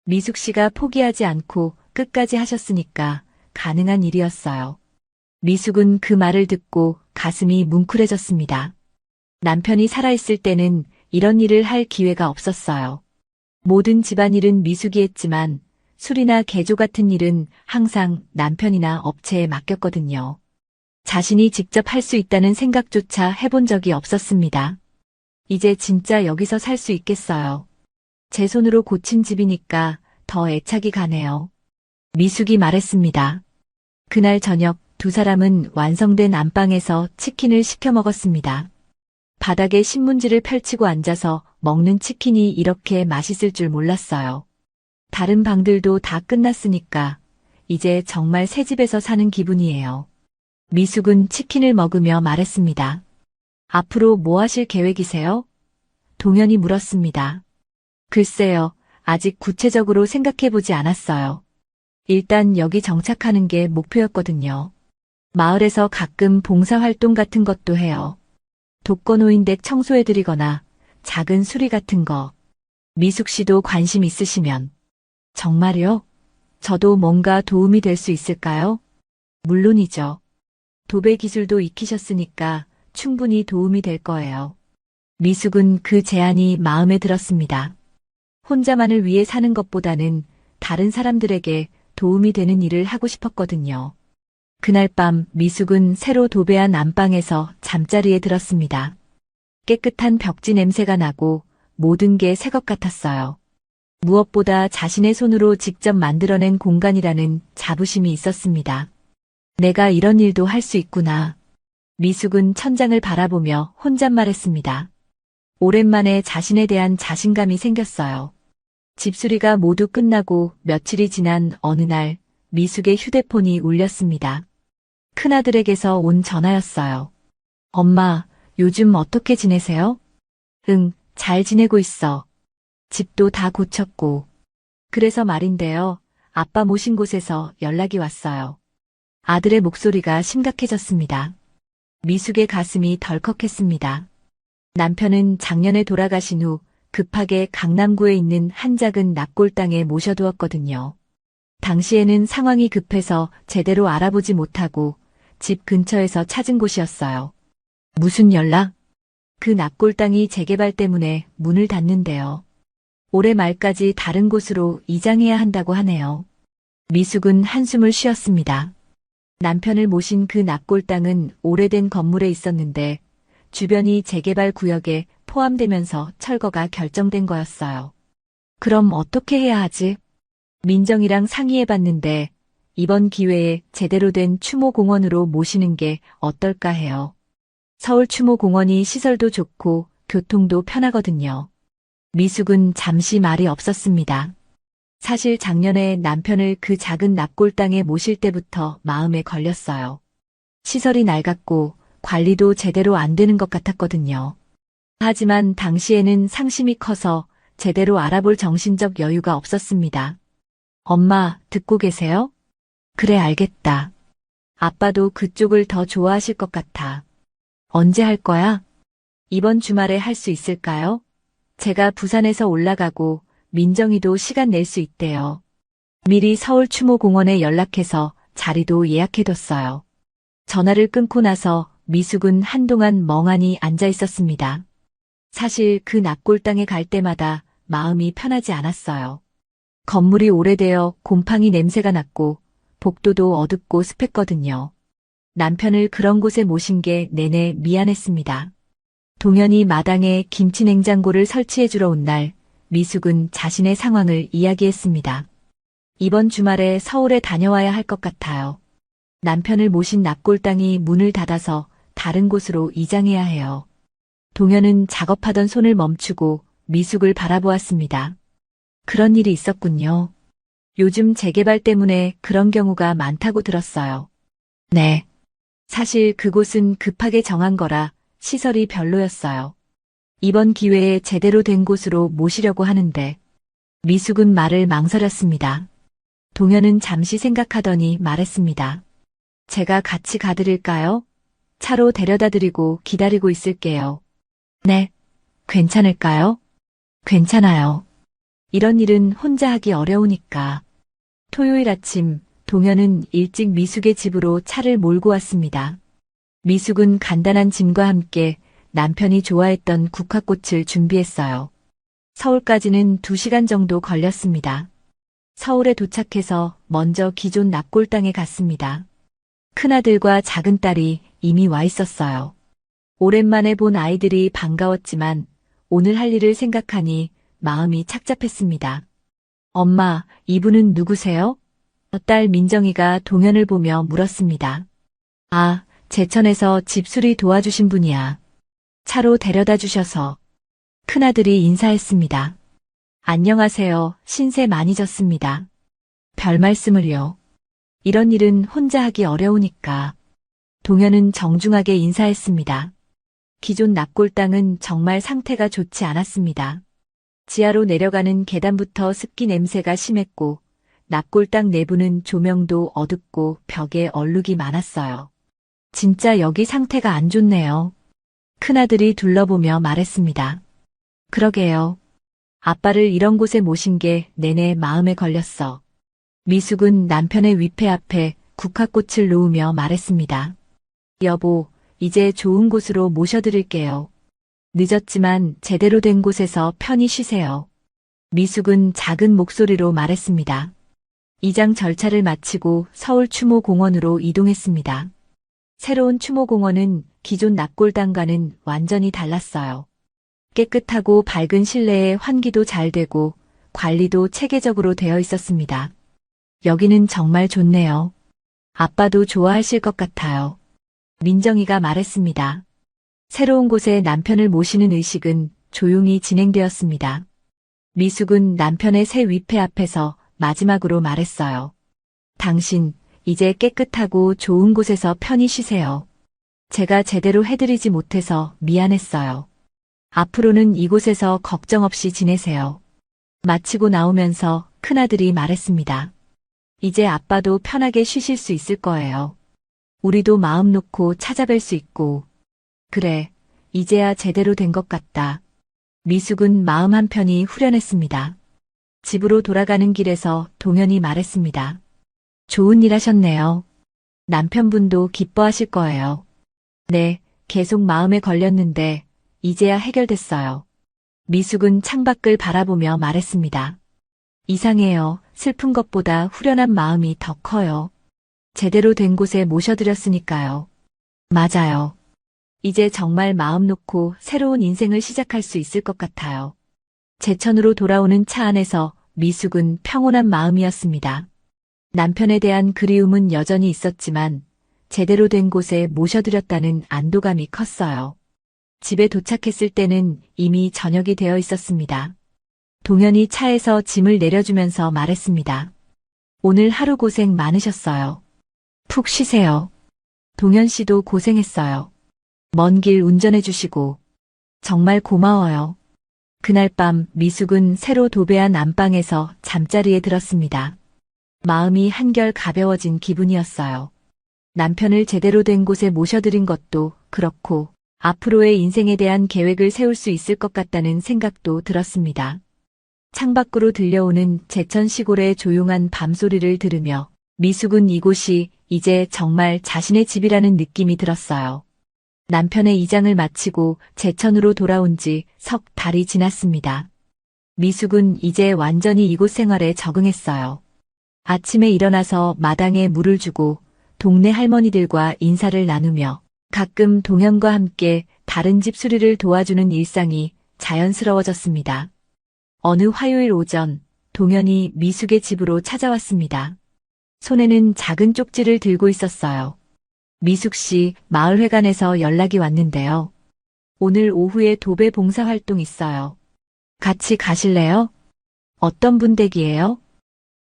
Speaker 1: 미숙 씨가 포기하지 않고 끝까지 하셨으니까 가능한 일이었어요. 미숙은 그 말을 듣고 가슴이 뭉클해졌습니다. 남편이 살아있을 때는 이런 일을 할 기회가 없었어요. 모든 집안일은 미숙이 했지만 술이나 개조 같은 일은 항상 남편이나 업체에 맡겼거든요. 자신이 직접 할 수 있다는 생각조차 해본 적이 없었습니다. 이제 진짜 여기서 살 수 있겠어요. 제 손으로 고친 집이니까 더 애착이 가네요. 미숙이 말했습니다. 그날 저녁 두 사람은 완성된 안방에서 치킨을 시켜 먹었습니다. 바닥에 신문지를 펼치고 앉아서 먹는 치킨이 이렇게 맛있을 줄 몰랐어요. 다른 방들도 다 끝났으니까 이제 정말 새 집에서 사는 기분이에요. 미숙은 치킨을 먹으며 말했습니다. 앞으로 뭐 하실 계획이세요? 동현이 물었습니다. 글쎄요, 아직 구체적으로 생각해보지 않았어요. 일단 여기 정착하는 게 목표였거든요. 마을에서 가끔 봉사활동 같은 것도 해요. 독거노인댁 청소해드리거나 작은 수리 같은 거. 미숙 씨도 관심 있으시면. 정말요? 저도 뭔가 도움이 될 수 있을까요? 물론이죠. 도배 기술도 익히셨으니까 충분히 도움이 될 거예요. 미숙은 그 제안이 마음에 들었습니다. 혼자만을 위해 사는 것보다는 다른 사람들에게 도움이 되는 일을 하고 싶었거든요. 그날 밤 미숙은 새로 도배한 안방에서 잠자리에 들었습니다. 깨끗한 벽지 냄새가 나고 모든 게 새 것 같았어요. 무엇보다 자신의 손으로 직접 만들어낸 공간이라는 자부심이 있었습니다. 내가 이런 일도 할 수 있구나. 미숙은 천장을 바라보며 혼잣말했습니다. 오랜만에 자신에 대한 자신감이 생겼어요. 집수리가 모두 끝나고 며칠이 지난 어느 날 미숙의 휴대폰이 울렸습니다. 큰아들에게서 온 전화였어요. 엄마, 요즘 어떻게 지내세요? 응, 잘 지내고 있어. 집도 다 고쳤고. 그래서 말인데요. 아빠 모신 곳에서 연락이 왔어요. 아들의 목소리가 심각해졌습니다. 미숙의 가슴이 덜컥했습니다. 남편은 작년에 돌아가신 후 급하게 강남구에 있는 한 작은 납골 땅에 모셔두었거든요. 당시에는 상황이 급해서 제대로 알아보지 못하고 집 근처에서 찾은 곳이었어요. 무슨 연락? 그 납골 땅이 재개발 때문에 문을 닫는데요. 올해 말까지 다른 곳으로 이장해야 한다고 하네요. 미숙은 한숨을 쉬었습니다. 남편을 모신 그 납골 땅은 오래된 건물에 있었는데 주변이 재개발 구역에 포함되면서 철거가 결정된 거였어요. 그럼 어떻게 해야 하지? 민정이랑 상의해봤는데 이번 기회에 제대로 된 추모공원으로 모시는 게 어떨까 해요. 서울 추모공원이 시설도 좋고 교통도 편하거든요. 미숙은 잠시 말이 없었습니다. 사실 작년에 남편을 그 작은 납골 땅에 모실 때부터 마음에 걸렸어요. 시설이 낡았고 관리도 제대로 안 되는 것 같았거든요. 하지만 당시에는 상심이 커서 제대로 알아볼 정신적 여유가 없었습니다. 엄마, 듣고 계세요? 그래, 알겠다. 아빠도 그쪽을 더 좋아하실 것 같아. 언제 할 거야? 이번 주말에 할 수 있을까요? 제가 부산에서 올라가고 민정이도 시간 낼 수 있대요. 미리 서울 추모공원에 연락해서 자리도 예약해뒀어요. 전화를 끊고 나서 미숙은 한동안 멍하니 앉아 있었습니다. 사실 그 납골 땅에 갈 때마다 마음이 편하지 않았어요. 건물이 오래되어 곰팡이 냄새가 났고 복도도 어둡고 습했거든요. 남편을 그런 곳에 모신 게 내내 미안했습니다. 동현이 마당에 김치 냉장고를 설치해주러 온 날 미숙은 자신의 상황을 이야기했습니다. 이번 주말에 서울에 다녀와야 할 것 같아요. 남편을 모신 납골 땅이 문을 닫아서 다른 곳으로 이장해야 해요. 동현은 작업하던 손을 멈추고 미숙을 바라보았습니다. 그런 일이 있었군요. 요즘 재개발 때문에 그런 경우가 많다고 들었어요. 네. 사실 그곳은 급하게 정한 거라 시설이 별로였어요. 이번 기회에 제대로 된 곳으로 모시려고 하는데 미숙은 말을 망설였습니다. 동현은 잠시 생각하더니 말했습니다. 제가 같이 가드릴까요? 차로 데려다 드리고 기다리고 있을게요. 네. 괜찮을까요? 괜찮아요. 이런 일은 혼자 하기 어려우니까. 토요일 아침 동현은 일찍 미숙의 집으로 차를 몰고 왔습니다. 미숙은 간단한 짐과 함께 남편이 좋아했던 국화꽃을 준비했어요. 서울까지는 2시간 정도 걸렸습니다. 서울에 도착해서 먼저 기존 납골 땅에 갔습니다. 큰아들과 작은딸이 이미 와 있었어요. 오랜만에 본 아이들이 반가웠지만 오늘 할 일을 생각하니 마음이 착잡했습니다. 엄마, 이분은 누구세요? 딸 민정이가 동현을 보며 물었습니다. 아, 제천에서 집수리 도와주신 분이야. 차로 데려다 주셔서. 큰아들이 인사했습니다. 안녕하세요. 신세 많이 졌습니다. 별 말씀을요. 이런 일은 혼자 하기 어려우니까. 동현은 정중하게 인사했습니다. 기존 납골 땅은 정말 상태가 좋지 않았습니다. 지하로 내려가는 계단부터 습기 냄새가 심했고 납골 땅 내부는 조명도 어둡고 벽에 얼룩이 많았어요. 진짜 여기 상태가 안 좋네요. 큰아들이 둘러보며 말했습니다. 그러게요. 아빠를 이런 곳에 모신 게 내내 마음에 걸렸어. 미숙은 남편의 위패 앞에 국화꽃을 놓으며 말했습니다. 여보, 이제 좋은 곳으로 모셔드릴게요. 늦었지만 제대로 된 곳에서 편히 쉬세요. 미숙은 작은 목소리로 말했습니다. 이장 절차를 마치고 서울 추모공원으로 이동했습니다. 새로운 추모공원은 기존 납골당과는 완전히 달랐어요. 깨끗하고 밝은 실내에 환기도 잘 되고 관리도 체계적으로 되어 있었습니다. 여기는 정말 좋네요. 아빠도 좋아하실 것 같아요. 민정이가 말했습니다. 새로운 곳에 남편을 모시는 의식은 조용히 진행되었습니다. 미숙은 남편의 새 위패 앞에서 마지막으로 말했어요. 당신, 이제 깨끗하고 좋은 곳에서 편히 쉬세요. 제가 제대로 해드리지 못해서 미안했어요. 앞으로는 이곳에서 걱정 없이 지내세요. 마치고 나오면서 큰아들이 말했습니다. 이제 아빠도 편하게 쉬실 수 있을 거예요. 우리도 마음 놓고 찾아뵐 수 있고. 그래, 이제야 제대로 된 것 같다. 미숙은 마음 한편이 후련했습니다. 집으로 돌아가는 길에서 동현이 말했습니다. 좋은 일 하셨네요. 남편분도 기뻐하실 거예요. 네, 계속 마음에 걸렸는데 이제야 해결됐어요. 미숙은 창밖을 바라보며 말했습니다. 이상해요. 슬픈 것보다 후련한 마음이 더 커요. 제대로 된 곳에 모셔드렸으니까요. 맞아요. 이제 정말 마음 놓고 새로운 인생을 시작할 수 있을 것 같아요. 제천으로 돌아오는 차 안에서 미숙은 평온한 마음이었습니다. 남편에 대한 그리움은 여전히 있었지만 제대로 된 곳에 모셔드렸다는 안도감이 컸어요. 집에 도착했을 때는 이미 저녁이 되어 있었습니다. 동현이 차에서 짐을 내려주면서 말했습니다. 오늘 하루 고생 많으셨어요. 푹 쉬세요. 동현 씨도 고생했어요. 먼 길 운전해 주시고 정말 고마워요. 그날 밤 미숙은 새로 도배한 안방에서 잠자리에 들었습니다. 마음이 한결 가벼워진 기분이었어요. 남편을 제대로 된 곳에 모셔드린 것도 그렇고 앞으로의 인생에 대한 계획을 세울 수 있을 것 같다는 생각도 들었습니다. 창밖으로 들려오는 제천 시골의 조용한 밤소리를 들으며 미숙은 이곳이 이제 정말 자신의 집이라는 느낌이 들었어요. 남편의 이장을 마치고 제천으로 돌아온 지 석 달이 지났습니다. 미숙은 이제 완전히 이곳 생활에 적응했어요. 아침에 일어나서 마당에 물을 주고 동네 할머니들과 인사를 나누며 가끔 동현과 함께 다른 집 수리를 도와주는 일상이 자연스러워졌습니다. 어느 화요일 오전 동현이 미숙의 집으로 찾아왔습니다. 손에는 작은 쪽지를 들고 있었어요. 미숙 씨, 마을회관에서 연락이 왔는데요. 오늘 오후에 도배 봉사활동 있어요. 같이 가실래요? 어떤 분 댁이에요?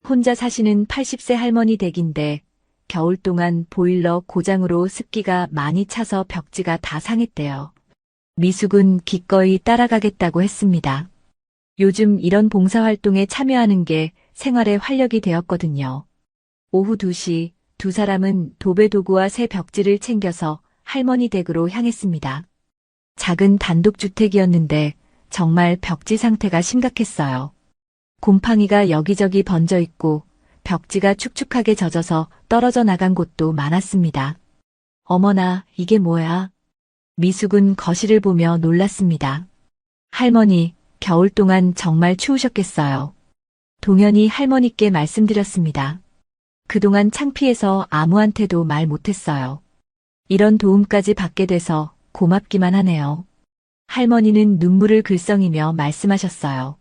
Speaker 1: 혼자 사시는 80세 할머니 댁인데 겨울 동안 보일러 고장으로 습기가 많이 차서 벽지가 다 상했대요. 미숙은 기꺼이 따라가겠다고 했습니다. 요즘 이런 봉사활동에 참여하는 게 생활의 활력이 되었거든요. 오후 2시 두 사람은 도배 도구와 새 벽지를 챙겨서 할머니 댁으로 향했습니다. 작은 단독주택이었는데 정말 벽지 상태가 심각했어요. 곰팡이가 여기저기 번져 있고 벽지가 축축하게 젖어서 떨어져 나간 곳도 많았습니다. 어머나, 이게 뭐야? 미숙은 거실을 보며 놀랐습니다. 할머니, 겨울 동안 정말 추우셨겠어요. 동현이 할머니께 말씀드렸습니다. 그동안 창피해서 아무한테도 말 못했어요. 이런 도움까지 받게 돼서 고맙기만 하네요. 할머니는 눈물을 글썽이며 말씀하셨어요.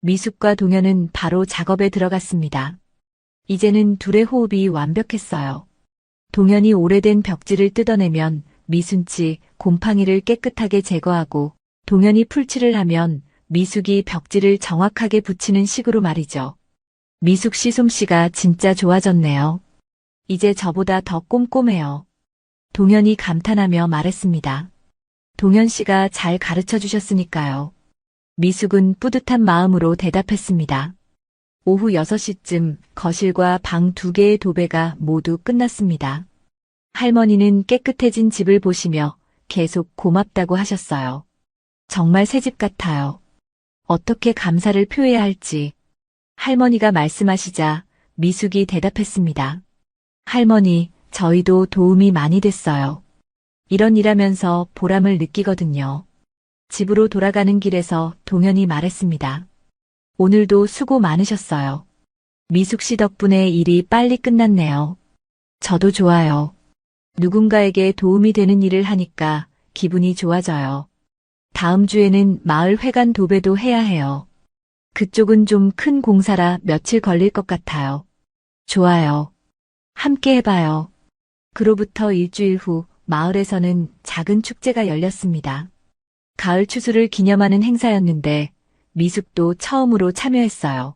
Speaker 1: 미숙과 동현은 바로 작업에 들어갔습니다. 이제는 둘의 호흡이 완벽했어요. 동현이 오래된 벽지를 뜯어내면 미순치 곰팡이를 깨끗하게 제거하고 동현이 풀칠을 하면 미숙이 벽지를 정확하게 붙이는 식으로 말이죠. 미숙 씨 솜씨가 진짜 좋아졌네요. 이제 저보다 더 꼼꼼해요. 동현이 감탄하며 말했습니다. 동현 씨가 잘 가르쳐 주셨으니까요. 미숙은 뿌듯한 마음으로 대답했습니다. 오후 6시쯤 거실과 방 2개의 도배가 모두 끝났습니다. 할머니는 깨끗해진 집을 보시며 계속 고맙다고 하셨어요. 정말 새집 같아요. 어떻게 감사를 표해야 할지. 할머니가 말씀하시자 미숙이 대답했습니다. 할머니, 저희도 도움이 많이 됐어요. 이런 일하면서 보람을 느끼거든요. 집으로 돌아가는 길에서 동현이 말했습니다. 오늘도 수고 많으셨어요. 미숙 씨 덕분에 일이 빨리 끝났네요. 저도 좋아요. 누군가에게 도움이 되는 일을 하니까 기분이 좋아져요. 다음 주에는 마을 회관 도배도 해야 해요. 그쪽은 좀 큰 공사라 며칠 걸릴 것 같아요. 좋아요. 함께 해봐요. 그로부터 일주일 후 마을에서는 작은 축제가 열렸습니다. 가을 추수를 기념하는 행사였는데 미숙도 처음으로 참여했어요.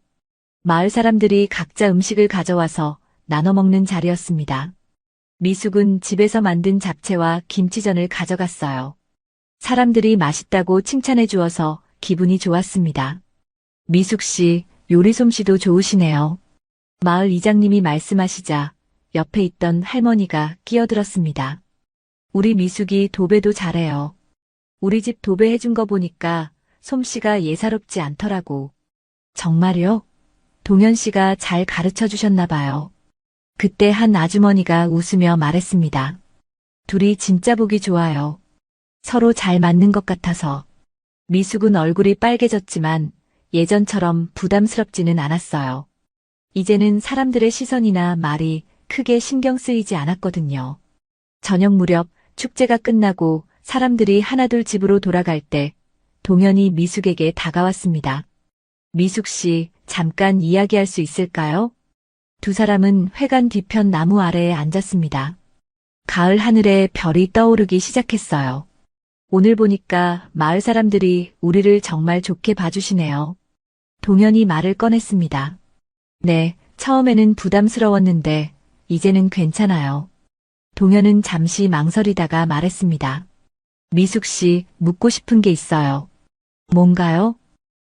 Speaker 1: 마을 사람들이 각자 음식을 가져와서 나눠 먹는 자리였습니다. 미숙은 집에서 만든 잡채와 김치전을 가져갔어요. 사람들이 맛있다고 칭찬해 주어서 기분이 좋았습니다. 미숙 씨, 요리 솜씨도 좋으시네요. 마을 이장님이 말씀하시자 옆에 있던 할머니가 끼어들었습니다. 우리 미숙이 도배도 잘해요. 우리 집 도배해준 거 보니까 솜씨가 예사롭지 않더라고. 정말요? 동현 씨가 잘 가르쳐 주셨나 봐요. 그때 한 아주머니가 웃으며 말했습니다. 둘이 진짜 보기 좋아요. 서로 잘 맞는 것 같아서. 미숙은 얼굴이 빨개졌지만 예전처럼 부담스럽지는 않았어요. 이제는 사람들의 시선이나 말이 크게 신경 쓰이지 않았거든요. 저녁 무렵 축제가 끝나고 사람들이 하나둘 집으로 돌아갈 때 동현이 미숙에게 다가왔습니다. 미숙 씨, 잠깐 이야기할 수 있을까요? 두 사람은 회관 뒤편 나무 아래에 앉았습니다. 가을 하늘에 별이 떠오르기 시작했어요. 오늘 보니까 마을 사람들이 우리를 정말 좋게 봐주시네요. 동현이 말을 꺼냈습니다. 네, 처음에는 부담스러웠는데 이제는 괜찮아요. 동현은 잠시 망설이다가 말했습니다. 미숙 씨, 묻고 싶은 게 있어요. 뭔가요?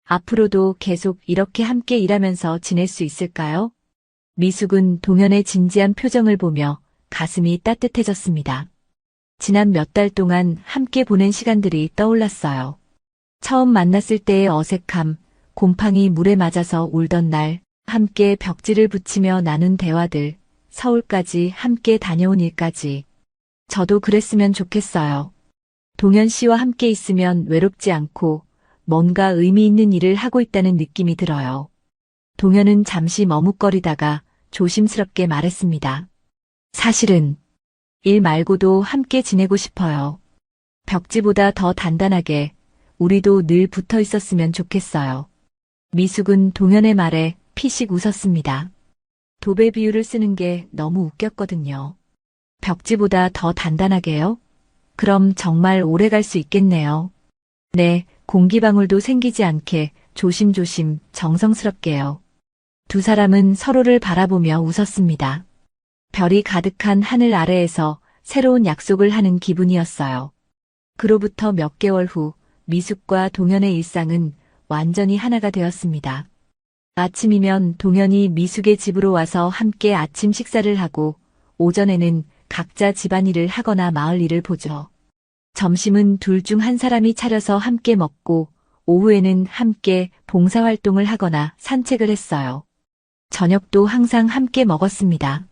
Speaker 1: 앞으로도 계속 이렇게 함께 일하면서 지낼 수 있을까요? 미숙은 동현의 진지한 표정을 보며 가슴이 따뜻해졌습니다. 지난 몇 달 동안 함께 보낸 시간들이 떠올랐어요. 처음 만났을 때의 어색함, 곰팡이 물에 맞아서 울던 날, 함께 벽지를 붙이며 나눈 대화들, 서울까지 함께 다녀온 일까지. 저도 그랬으면 좋겠어요. 동현 씨와 함께 있으면 외롭지 않고 뭔가 의미 있는 일을 하고 있다는 느낌이 들어요. 동현은 잠시 머뭇거리다가 조심스럽게 말했습니다. 사실은 일 말고도 함께 지내고 싶어요. 벽지보다 더 단단하게 우리도 늘 붙어 있었으면 좋겠어요. 미숙은 동현의 말에 피식 웃었습니다. 도배 비유를 쓰는 게 너무 웃겼거든요. 벽지보다 더 단단하게요? 그럼 정말 오래 갈 수 있겠네요. 네, 공기방울도 생기지 않게 조심조심 정성스럽게요. 두 사람은 서로를 바라보며 웃었습니다. 별이 가득한 하늘 아래에서 새로운 약속을 하는 기분이었어요. 그로부터 몇 개월 후 미숙과 동현의 일상은 완전히 하나가 되었습니다. 아침이면 동현이 미숙의 집으로 와서 함께 아침 식사를 하고 오전에는 각자 집안일을 하거나 마을 일을 보죠. 점심은 둘 중 한 사람이 차려서 함께 먹고 오후에는 함께 봉사활동을 하거나 산책을 했어요. 저녁도 항상 함께 먹었습니다.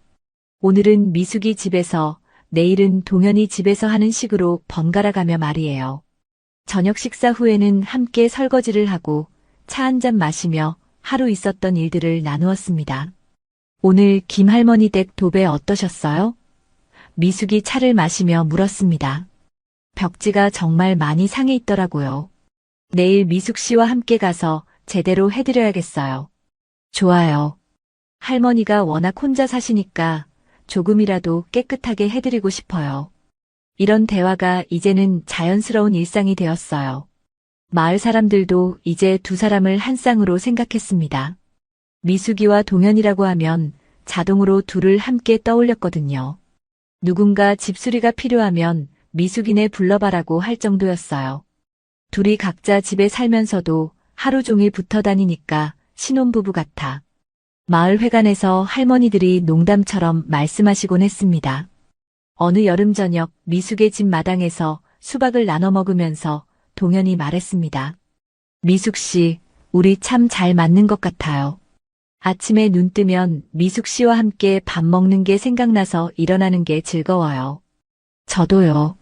Speaker 1: 오늘은 미숙이 집에서, 내일은 동현이 집에서 하는 식으로 번갈아 가며 말이에요. 저녁 식사 후에는 함께 설거지를 하고 차 한 잔 마시며 하루 있었던 일들을 나누었습니다. 오늘 김할머니 댁 도배 어떠셨어요? 미숙이 차를 마시며 물었습니다. 벽지가 정말 많이 상해 있더라고요. 내일 미숙 씨와 함께 가서 제대로 해드려야겠어요. 좋아요. 할머니가 워낙 혼자 사시니까 조금이라도 깨끗하게 해드리고 싶어요. 이런 대화가 이제는 자연스러운 일상이 되었어요. 마을 사람들도 이제 두 사람을 한 쌍으로 생각했습니다. 미숙이와 동현이라고 하면 자동으로 둘을 함께 떠올렸거든요. 누군가 집수리가 필요하면 미숙이네 불러봐라고 할 정도였어요. 둘이 각자 집에 살면서도 하루 종일 붙어 다니니까 신혼부부 같아. 마을 회관에서 할머니들이 농담처럼 말씀하시곤 했습니다. 어느 여름 저녁 미숙의 집 마당에서 수박을 나눠 먹으면서 동현이 말했습니다. 미숙 씨, 우리 참 잘 맞는 것 같아요. 아침에 눈 뜨면 미숙 씨와 함께 밥 먹는 게 생각나서 일어나는 게 즐거워요. 저도요.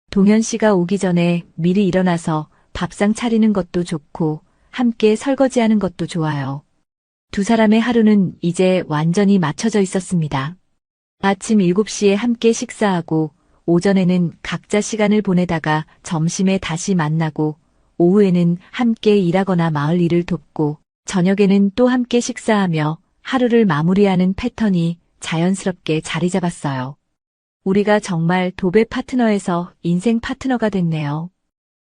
Speaker 1: 동현 씨가 오기 전에 미리 일어나서 밥상 차리는 것도 좋고 함께 설거지하는 것도 좋아요. 두 사람의 하루는 이제 완전히 맞춰져 있었습니다. 아침 7시에 함께 식사하고 오전에는 각자 시간을 보내다가 점심에 다시 만나고 오후에는 함께 일하거나 마을 일을 돕고 저녁에는 또 함께 식사하며 하루를 마무리하는 패턴이 자연스럽게 자리 잡았어요. 우리가 정말 도배 파트너에서 인생 파트너가 됐네요.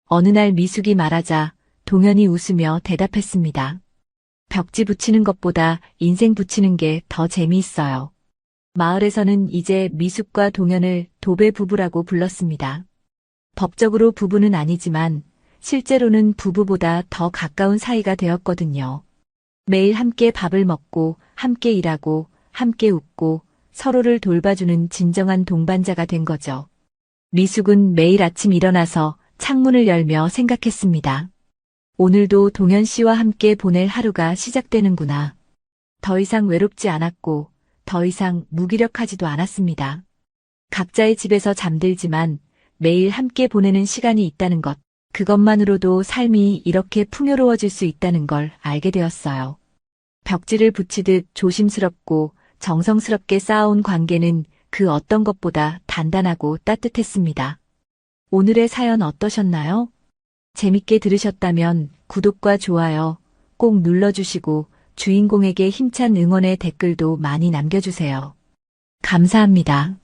Speaker 1: 어느 날 미숙이 말하자 동현이 웃으며 대답했습니다. 벽지 붙이는 것보다 인생 붙이는 게 더 재미있어요. 마을에서는 이제 미숙과 동현을 도배 부부라고 불렀습니다. 법적으로 부부는 아니지만 실제로는 부부보다 더 가까운 사이가 되었거든요. 매일 함께 밥을 먹고 함께 일하고 함께 웃고 서로를 돌봐주는 진정한 동반자가 된 거죠. 미숙은 매일 아침 일어나서 창문을 열며 생각했습니다. 오늘도 동현 씨와 함께 보낼 하루가 시작되는구나. 더 이상 외롭지 않았고 더 이상 무기력하지도 않았습니다. 각자의 집에서 잠들지만 매일 함께 보내는 시간이 있다는 것, 그것만으로도 삶이 이렇게 풍요로워질 수 있다는 걸 알게 되었어요. 벽지를 붙이듯 조심스럽고 정성스럽게 쌓아온 관계는 그 어떤 것보다 단단하고 따뜻했습니다. 오늘의 사연 어떠셨나요? 재밌게 들으셨다면 구독과 좋아요 꼭 눌러주시고 주인공에게 힘찬 응원의 댓글도 많이 남겨주세요. 감사합니다.